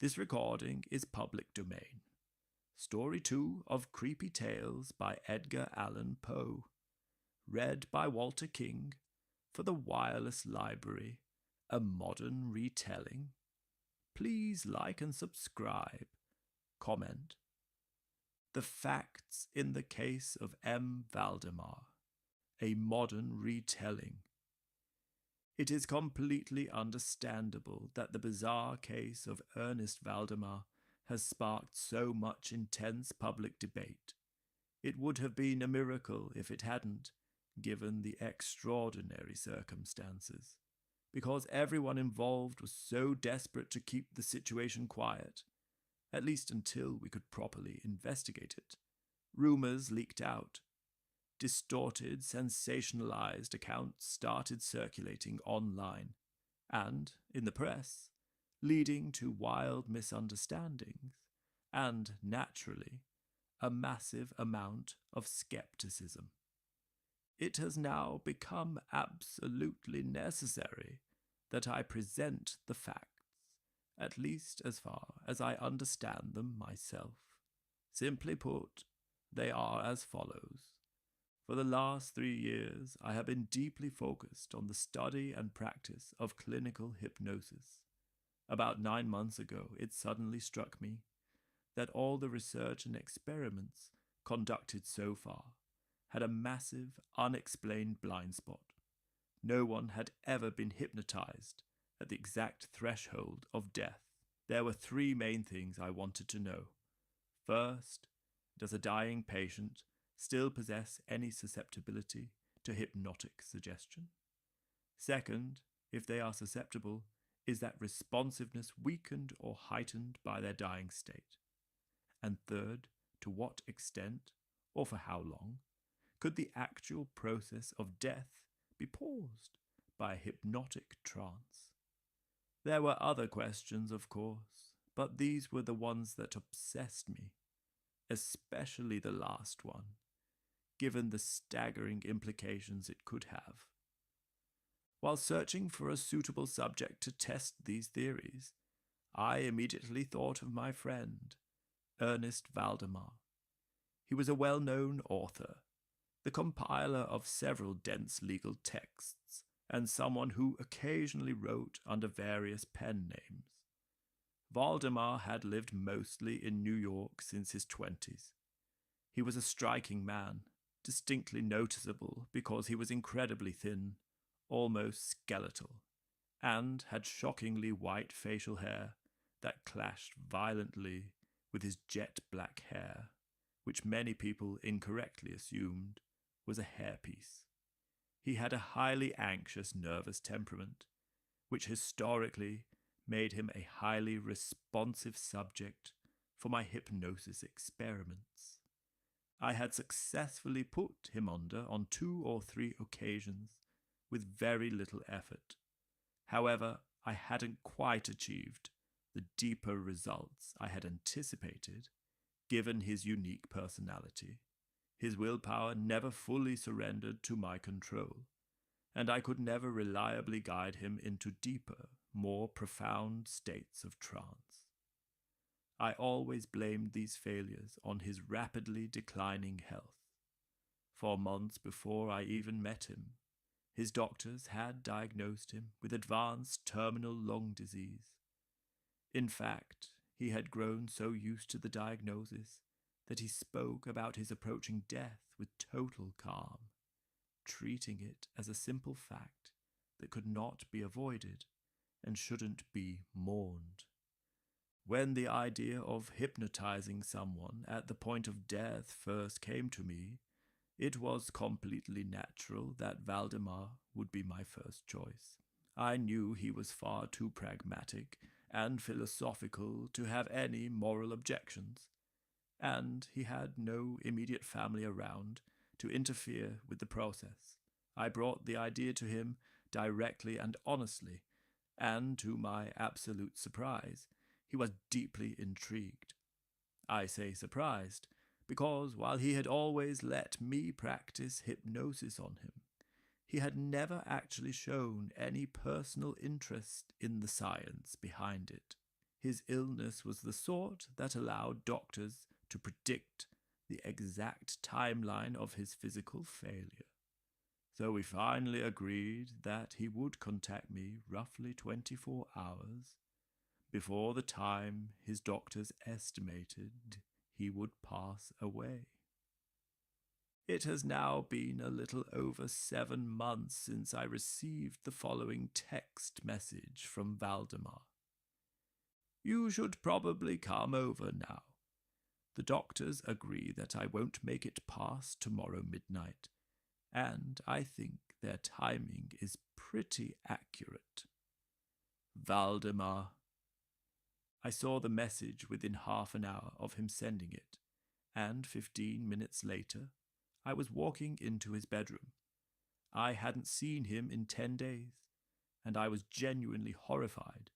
This recording is public domain. Story 2 of Creepy Tales by Edgar Allan Poe. Read by Walter King for the Wireless Library, a modern retelling. Please like and subscribe. Comment. The Facts in the Case of M. Valdemar, a modern retelling. It is completely understandable that the bizarre case of Ernest Valdemar has sparked so much intense public debate. It would have been a miracle if it hadn't, given the extraordinary circumstances, because everyone involved was so desperate to keep the situation quiet, at least until we could properly investigate it. Rumors leaked out. Distorted, sensationalized accounts started circulating online and in the press, leading to wild misunderstandings and, naturally, a massive amount of skepticism. It has now become absolutely necessary that I present the facts, at least as far as I understand them myself. Simply put, they are as follows. For the last 3 years, I have been deeply focused on the study and practice of clinical hypnosis. About 9 months ago, it suddenly struck me that all the research and experiments conducted so far had a massive, unexplained blind spot. No one had ever been hypnotized at the exact threshold of death. There were 3 main things I wanted to know. First, does a dying patient still possess any susceptibility to hypnotic suggestion? Second, if they are susceptible, is that responsiveness weakened or heightened by their dying state? And third, to what extent, or for how long, could the actual process of death be paused by a hypnotic trance? There were other questions, of course, but these were the ones that obsessed me, especially the last one, given the staggering implications it could have. While searching for a suitable subject to test these theories, I immediately thought of my friend, Ernest Valdemar. He was a well-known author, the compiler of several dense legal texts, and someone who occasionally wrote under various pen names. Valdemar had lived mostly in New York since his 20s. He was a striking man, distinctly noticeable because he was incredibly thin, almost skeletal, and had shockingly white facial hair that clashed violently with his jet black hair, which many people incorrectly assumed was a hairpiece. He had a highly anxious, nervous temperament, which historically made him a highly responsive subject for my hypnosis experiments. I had successfully put him under on 2 or 3 occasions with very little effort. However, I hadn't quite achieved the deeper results I had anticipated, given his unique personality. His willpower never fully surrendered to my control, and I could never reliably guide him into deeper, more profound states of trance. I always blamed these failures on his rapidly declining health. For months before I even met him, his doctors had diagnosed him with advanced terminal lung disease. In fact, he had grown so used to the diagnosis that he spoke about his approaching death with total calm, treating it as a simple fact that could not be avoided and shouldn't be mourned. When the idea of hypnotizing someone at the point of death first came to me, it was completely natural that Valdemar would be my first choice. I knew he was far too pragmatic and philosophical to have any moral objections, and he had no immediate family around to interfere with the process. I brought the idea to him directly and honestly, and to my absolute surprise, he was deeply intrigued. I say surprised, because while he had always let me practice hypnosis on him, he had never actually shown any personal interest in the science behind it. His illness was the sort that allowed doctors to predict the exact timeline of his physical failure. So we finally agreed that he would contact me roughly 24 hours before the time his doctors estimated he would pass away. It has now been a little over 7 months since I received the following text message from Valdemar. You should probably come over now. The doctors agree that I won't make it past tomorrow midnight, and I think their timing is pretty accurate. Valdemar. I saw the message within half an hour of him sending it, and 15 minutes later, I was walking into his bedroom. I hadn't seen him in 10 days, and I was genuinely horrified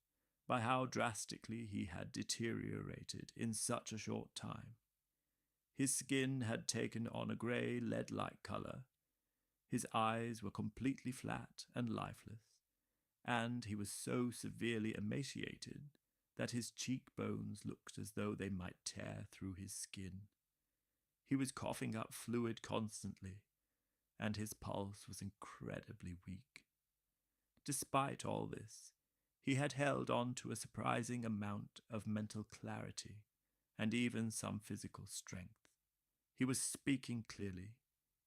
by how drastically he had deteriorated in such a short time. His skin had taken on a grey, lead-like colour. His eyes were completely flat and lifeless, and he was so severely emaciated that his cheekbones looked as though they might tear through his skin. He was coughing up fluid constantly, and his pulse was incredibly weak. Despite all this, he had held on to a surprising amount of mental clarity and even some physical strength. He was speaking clearly,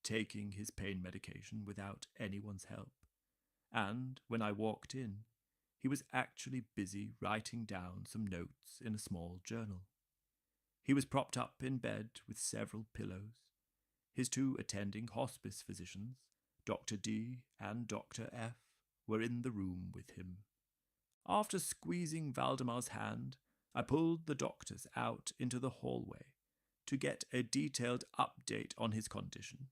taking his pain medication without anyone's help, and when I walked in, he was actually busy writing down some notes in a small journal. He was propped up in bed with several pillows. His 2 attending hospice physicians, Dr. D and Dr. F, were in the room with him. After squeezing Valdemar's hand, I pulled the doctors out into the hallway to get a detailed update on his condition.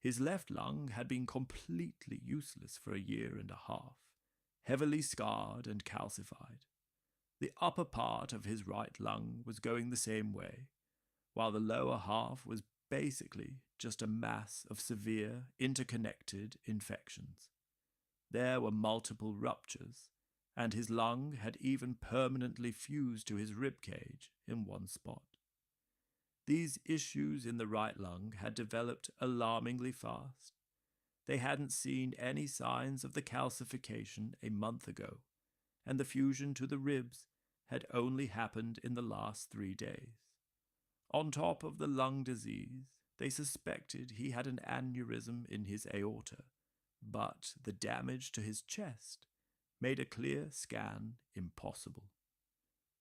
His left lung had been completely useless for 1.5 years, heavily scarred and calcified. The upper part of his right lung was going the same way, while the lower half was basically just a mass of severe, interconnected infections. There were multiple ruptures, and his lung had even permanently fused to his rib cage in one spot. These issues in the right lung had developed alarmingly fast. They hadn't seen any signs of the calcification a month ago, and the fusion to the ribs had only happened in the last 3 days. On top of the lung disease, they suspected he had an aneurysm in his aorta, but the damage to his chest made a clear scan impossible.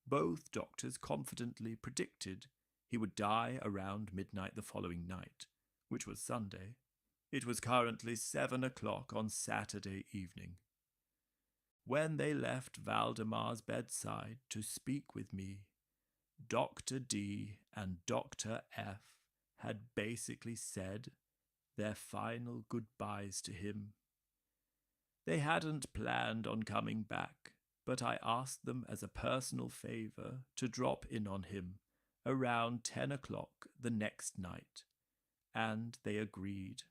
Both doctors confidently predicted he would die around midnight the following night, which was Sunday. It was currently 7 o'clock on Saturday evening. When they left Valdemar's bedside to speak with me, Dr. D and Dr. F had basically said their final goodbyes to him. They hadn't planned on coming back, but I asked them as a personal favor to drop in on him around 10 o'clock the next night, and they agreed.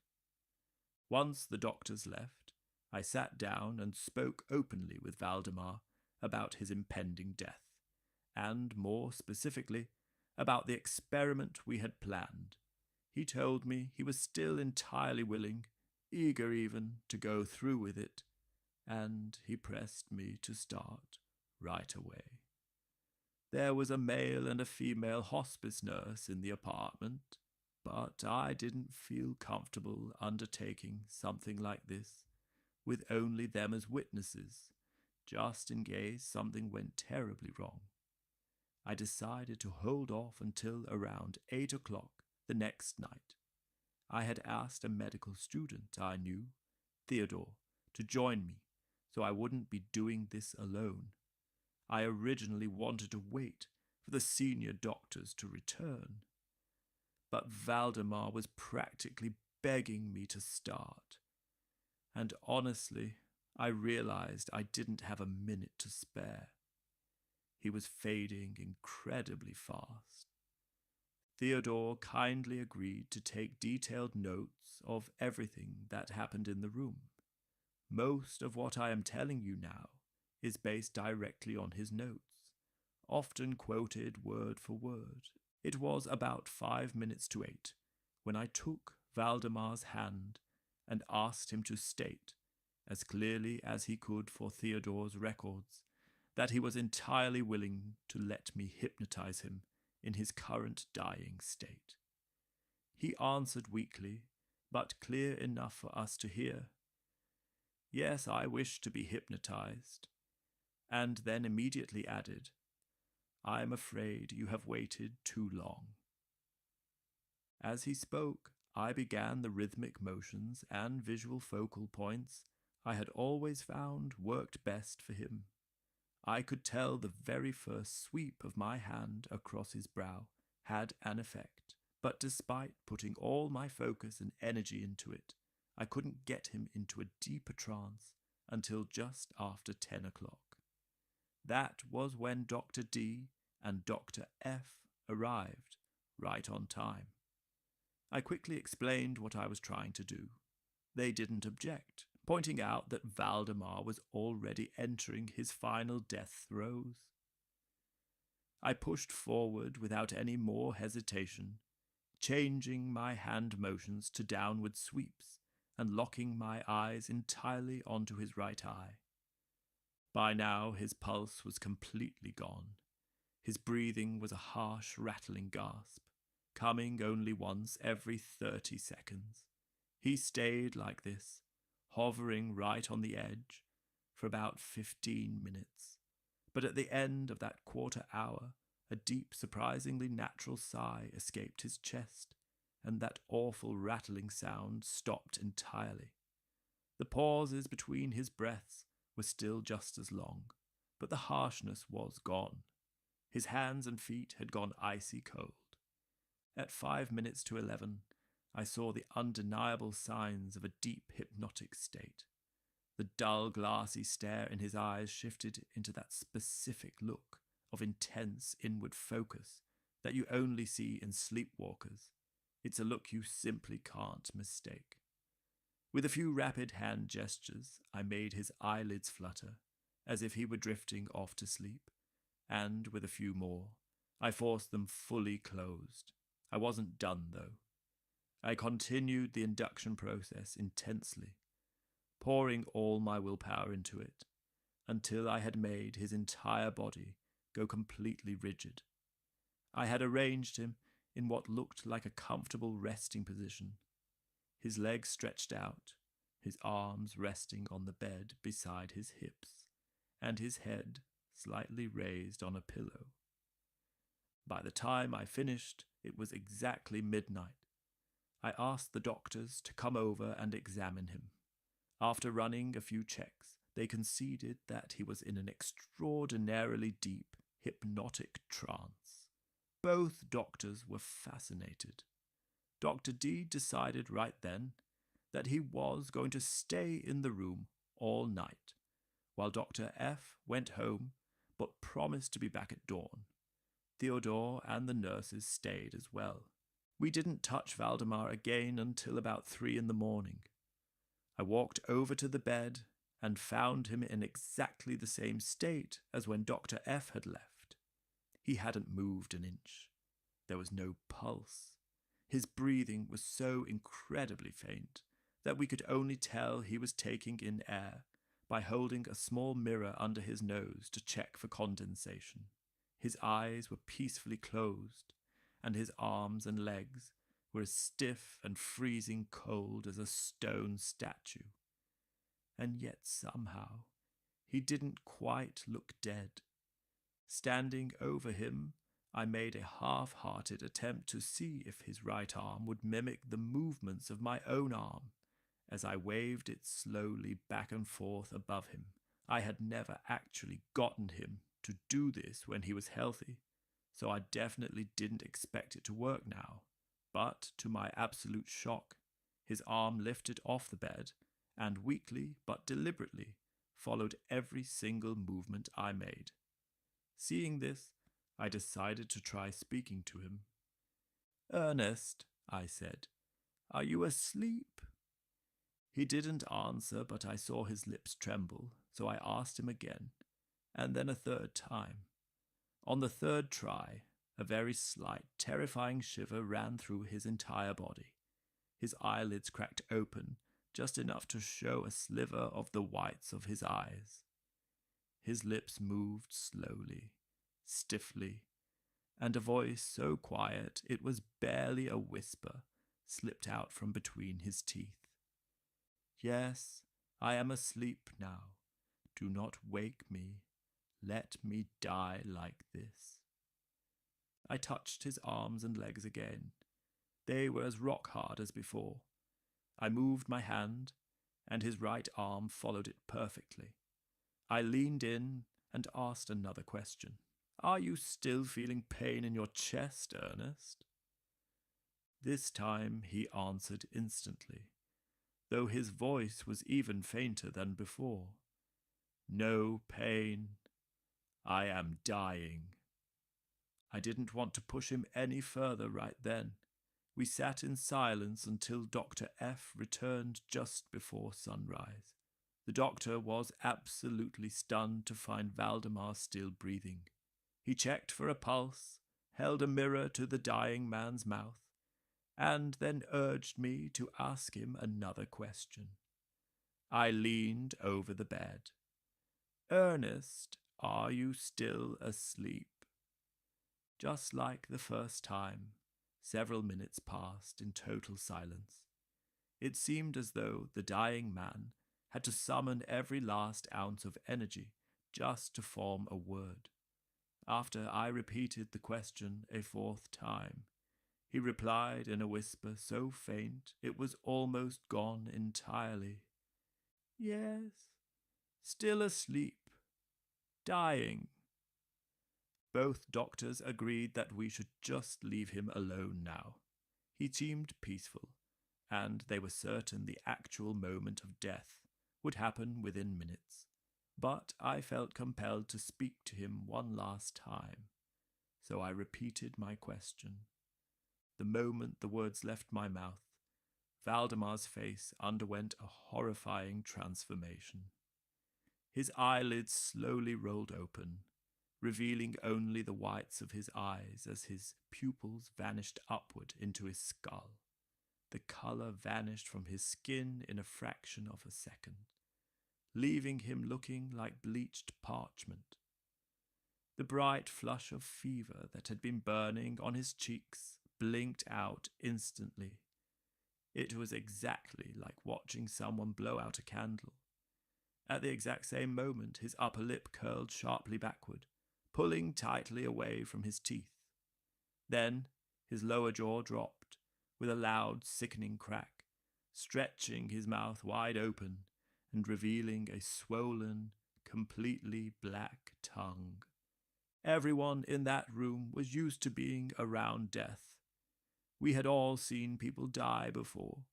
Once the doctors left, I sat down and spoke openly with Valdemar about his impending death, and more specifically, about the experiment we had planned. He told me he was still entirely willing, eager even, to go through with it, and he pressed me to start right away. There was a male and a female hospice nurse in the apartment, but I didn't feel comfortable undertaking something like this with only them as witnesses, just in case something went terribly wrong. I decided to hold off until around 8 o'clock the next night. I had asked a medical student I knew, Theodore, to join me, so I wouldn't be doing this alone. I originally wanted to wait for the senior doctors to return, but Valdemar was practically begging me to start. And honestly, I realized I didn't have a minute to spare. He was fading incredibly fast. Theodore kindly agreed to take detailed notes of everything that happened in the room. Most of what I am telling you now is based directly on his notes, often quoted word for word. It was about 5 minutes to 8 when I took Valdemar's hand and asked him to state, as clearly as he could for Theodore's records, that he was entirely willing to let me hypnotize him in his current dying state. He answered weakly, but clear enough for us to hear, "Yes, I wish to be hypnotized," and then immediately added, "I am afraid you have waited too long." As he spoke, I began the rhythmic motions and visual focal points I had always found worked best for him. I could tell the very first sweep of my hand across his brow had an effect, but despite putting all my focus and energy into it, I couldn't get him into a deeper trance until just after 10 o'clock. That was when Dr. D and Dr. F arrived, right on time. I quickly explained what I was trying to do. They didn't object, pointing out that Valdemar was already entering his final death throes. I pushed forward without any more hesitation, changing my hand motions to downward sweeps and locking my eyes entirely onto his right eye. By now his pulse was completely gone. His breathing was a harsh, rattling gasp, coming only once every 30 seconds. He stayed like this, hovering right on the edge, for about 15 minutes. But at the end of that quarter hour, a deep, surprisingly natural sigh escaped his chest, and that awful rattling sound stopped entirely. The pauses between his breaths were still just as long, but the harshness was gone. His hands and feet had gone icy cold. At 5 minutes to 11, I saw the undeniable signs of a deep hypnotic state. The dull, glassy stare in his eyes shifted into that specific look of intense inward focus that you only see in sleepwalkers. It's a look you simply can't mistake. With a few rapid hand gestures, I made his eyelids flutter, as if he were drifting off to sleep, and with a few more, I forced them fully closed. I wasn't done, though. I continued the induction process intensely, pouring all my willpower into it, until I had made his entire body go completely rigid. I had arranged him in what looked like a comfortable resting position, his legs stretched out, his arms resting on the bed beside his hips, and his head slightly raised on a pillow. By the time I finished, it was exactly midnight. I asked the doctors to come over and examine him. After running a few checks, they conceded that he was in an extraordinarily deep, hypnotic trance. Both doctors were fascinated. Dr. D decided right then that he was going to stay in the room all night, while Dr. F went home but promised to be back at dawn. Theodore and the nurses stayed as well. We didn't touch Valdemar again until about 3 in the morning. I walked over to the bed and found him in exactly the same state as when Dr. F had left. He hadn't moved an inch. There was no pulse. His breathing was so incredibly faint that we could only tell he was taking in air by holding a small mirror under his nose to check for condensation. His eyes were peacefully closed, and his arms and legs were as stiff and freezing cold as a stone statue. And yet somehow he didn't quite look dead. Standing over him, I made a half-hearted attempt to see if his right arm would mimic the movements of my own arm as I waved it slowly back and forth above him. I had never actually gotten him to do this when he was healthy, so I definitely didn't expect it to work now. But to my absolute shock, his arm lifted off the bed and weakly but deliberately followed every single movement I made. Seeing this, I decided to try speaking to him. "Ernest," I said, "are you asleep?" He didn't answer, but I saw his lips tremble, so I asked him again, and then a third time. On the third try, a very slight, terrifying shiver ran through his entire body. His eyelids cracked open, just enough to show a sliver of the whites of his eyes. His lips moved slowly, stiffly, and a voice so quiet it was barely a whisper slipped out from between his teeth. "Yes, I am asleep now. Do not wake me. Let me die like this." I touched his arms and legs again. They were as rock-hard as before. I moved my hand, and his right arm followed it perfectly. I leaned in and asked another question. "Are you still feeling pain in your chest, Ernest?" This time he answered instantly, though his voice was even fainter than before. "No pain. I am dying." I didn't want to push him any further right then. We sat in silence until Dr. F returned just before sunrise. The doctor was absolutely stunned to find Valdemar still breathing. He checked for a pulse, held a mirror to the dying man's mouth, and then urged me to ask him another question. I leaned over the bed. "Ernest, are you still asleep?" Just like the first time, several minutes passed in total silence. It seemed as though the dying man had to summon every last ounce of energy just to form a word. After I repeated the question a fourth time, he replied in a whisper so faint it was almost gone entirely. "Yes, still asleep, dying." Both doctors agreed that we should just leave him alone now. He seemed peaceful, and they were certain the actual moment of death would happen within minutes. But I felt compelled to speak to him one last time, so I repeated my question. The moment the words left my mouth, Valdemar's face underwent a horrifying transformation. His eyelids slowly rolled open, revealing only the whites of his eyes as his pupils vanished upward into his skull. The color vanished from his skin in a fraction of a second, leaving him looking like bleached parchment. The bright flush of fever that had been burning on his cheeks blinked out instantly. It was exactly like watching someone blow out a candle. At the exact same moment, his upper lip curled sharply backward, pulling tightly away from his teeth. Then his lower jaw dropped with a loud, sickening crack, stretching his mouth wide open and revealing a swollen, completely black tongue. Everyone in that room was used to being around death. We had all seen people die before,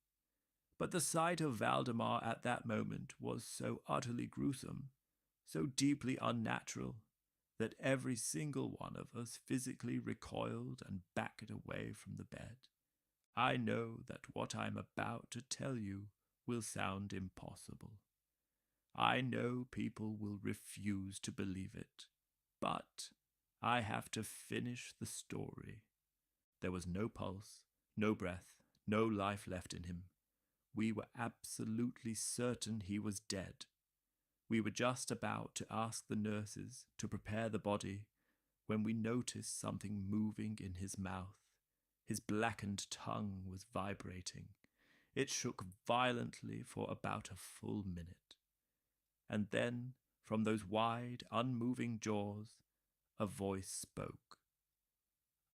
but the sight of Valdemar at that moment was so utterly gruesome, so deeply unnatural, that every single one of us physically recoiled and backed away from the bed. I know that what I'm about to tell you will sound impossible. I know people will refuse to believe it, but I have to finish the story. There was no pulse, no breath, no life left in him. We were absolutely certain he was dead. We were just about to ask the nurses to prepare the body when we noticed something moving in his mouth. His blackened tongue was vibrating. It shook violently for about a full minute. And then, from those wide, unmoving jaws, a voice spoke.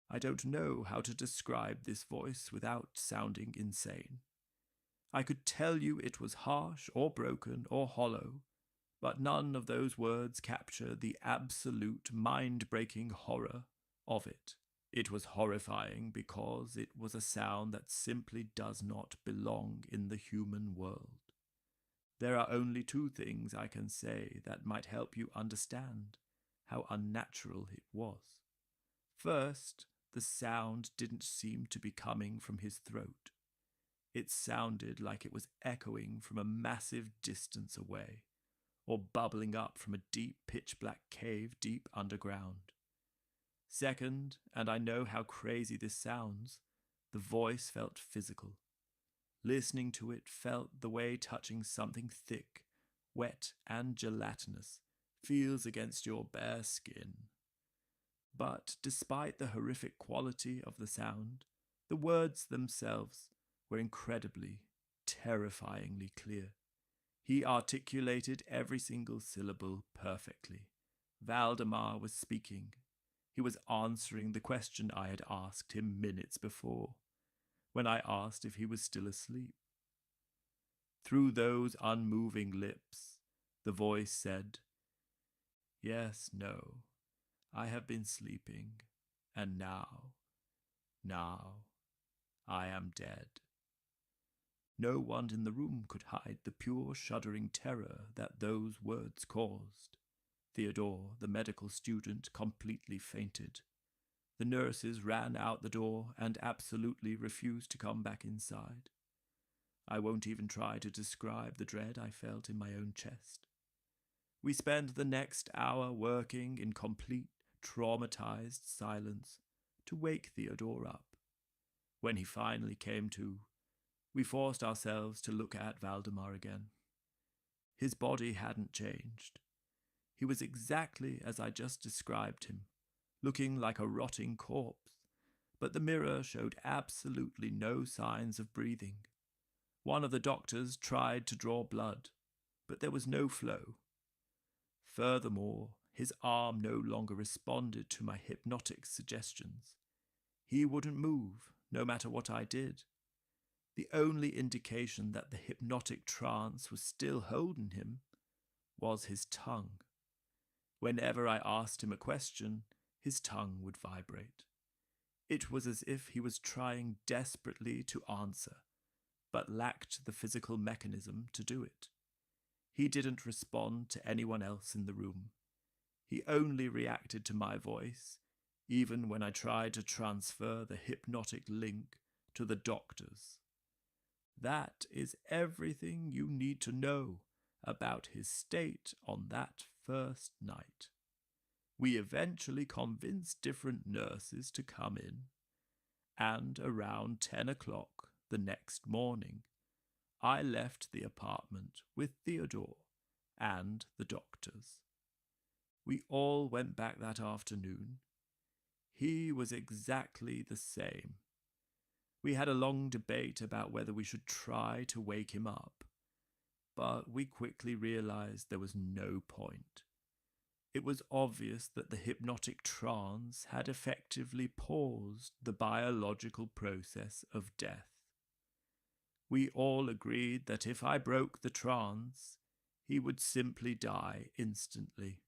I don't know how to describe this voice without sounding insane. I could tell you it was harsh or broken or hollow, but none of those words capture the absolute mind-breaking horror of it. It was horrifying because it was a sound that simply does not belong in the human world. There are only two things I can say that might help you understand how unnatural it was. First, the sound didn't seem to be coming from his throat. It sounded like it was echoing from a massive distance away, or bubbling up from a deep pitch-black cave deep underground. Second, and I know how crazy this sounds, the voice felt physical. Listening to it felt the way touching something thick, wet, and gelatinous feels against your bare skin. But despite the horrific quality of the sound, the words themselves were incredibly, terrifyingly clear. He articulated every single syllable perfectly. Valdemar was speaking. He was answering the question I had asked him minutes before, when I asked if he was still asleep. Through those unmoving lips, the voice said, "Yes, no, I have been sleeping, and now, I am dead." No one in the room could hide the pure shuddering terror that those words caused. Theodore, the medical student, completely fainted. The nurses ran out the door and absolutely refused to come back inside. I won't even try to describe the dread I felt in my own chest. We spent the next hour working in complete, traumatized silence to wake Theodore up. When he finally came to, we forced ourselves to look at Valdemar again. His body hadn't changed. He was exactly as I just described him, looking like a rotting corpse, but the mirror showed absolutely no signs of breathing. One of the doctors tried to draw blood, but there was no flow. Furthermore, his arm no longer responded to my hypnotic suggestions. He wouldn't move, no matter what I did. The only indication that the hypnotic trance was still holding him was his tongue. Whenever I asked him a question, his tongue would vibrate. It was as if he was trying desperately to answer, but lacked the physical mechanism to do it. He didn't respond to anyone else in the room. He only reacted to my voice, even when I tried to transfer the hypnotic link to the doctors. That is everything you need to know about his state on that first night. We eventually convinced different nurses to come in, and around 10 o'clock the next morning, I left the apartment with Theodore and the doctors. We all went back that afternoon. He was exactly the same. We had a long debate about whether we should try to wake him up, but we quickly realized there was no point. It was obvious that the hypnotic trance had effectively paused the biological process of death. We all agreed that if I broke the trance, he would simply die instantly.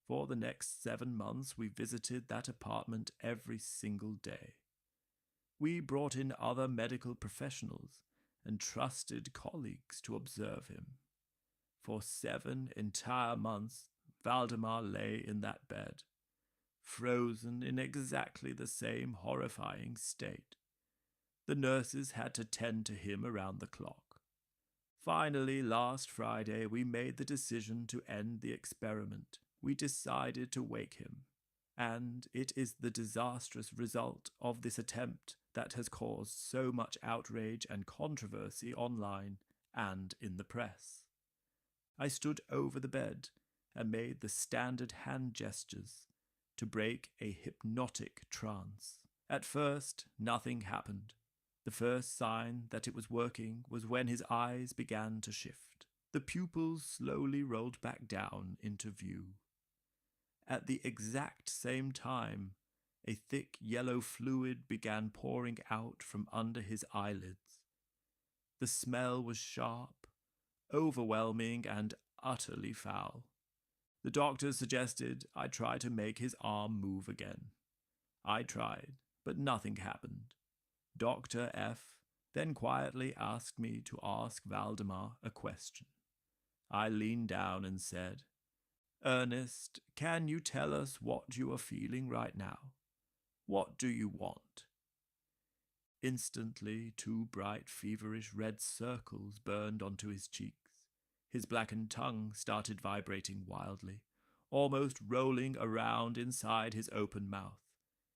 For the next 7 months, we visited that apartment every single day. We brought in other medical professionals and trusted colleagues to observe him. For 7 entire months, Valdemar lay in that bed, frozen in exactly the same horrifying state. The nurses had to tend to him around the clock. Finally, last Friday, we made the decision to end the experiment. We decided to wake him, and it is the disastrous result of this attempt that has caused so much outrage and controversy online and in the press. I stood over the bed and made the standard hand gestures to break a hypnotic trance. At first, nothing happened. The first sign that it was working was when his eyes began to shift. The pupils slowly rolled back down into view. At the exact same time, a thick yellow fluid began pouring out from under his eyelids. The smell was sharp, overwhelming, and utterly foul. The doctor suggested I try to make his arm move again. I tried, but nothing happened. Dr. F. then quietly asked me to ask Valdemar a question. I leaned down and said, "Ernest, can you tell us what you are feeling right now? What do you want?" Instantly, 2 bright, feverish red circles burned onto his cheeks. His blackened tongue started vibrating wildly. almost rolling around inside his open mouth.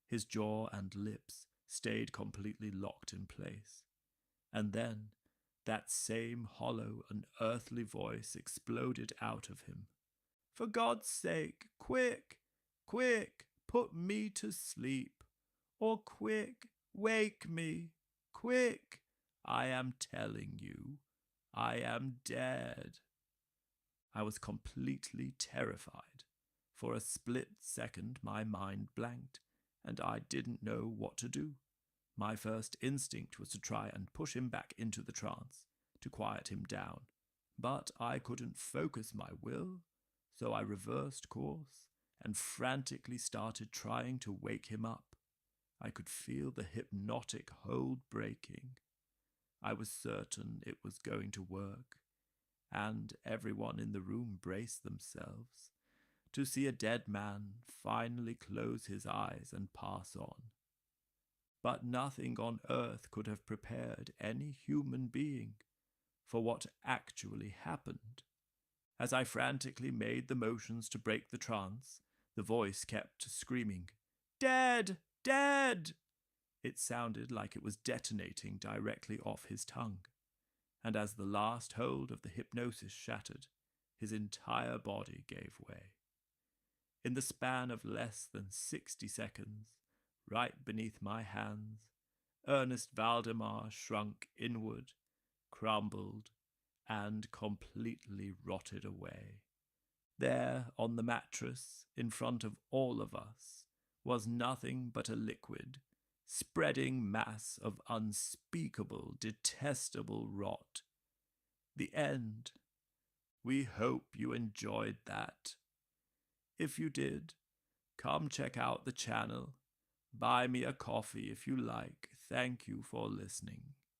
His jaw and lips stayed completely locked in place. And then that same hollow, unearthly voice exploded out of him. "For God's sake, quick, quick, put me to sleep. Or quick, wake me, quick. I am telling you, I am dead." I was completely terrified. For a split second, my mind blanked, and I didn't know what to do. My first instinct was to try and push him back into the trance, to quiet him down. But I couldn't focus my will, so I reversed course and frantically started trying to wake him up. I could feel the hypnotic hold breaking. I was certain it was going to work, and everyone in the room braced themselves to see a dead man finally close his eyes and pass on. But nothing on earth could have prepared any human being for what actually happened. As I frantically made the motions to break the trance, the voice kept screaming, "Dead! Dead!" It sounded like it was detonating directly off his tongue, and as the last hold of the hypnosis shattered, his entire body gave way. In the span of less than 60 seconds, right beneath my hands, Ernest Valdemar shrunk inward, crumbled, and completely rotted away. There, on the mattress, in front of all of us, was nothing but a liquid, spreading mass of unspeakable, detestable rot. The end. We hope you enjoyed that. If you did, come check out the channel. Buy me a coffee if you like. Thank you for listening.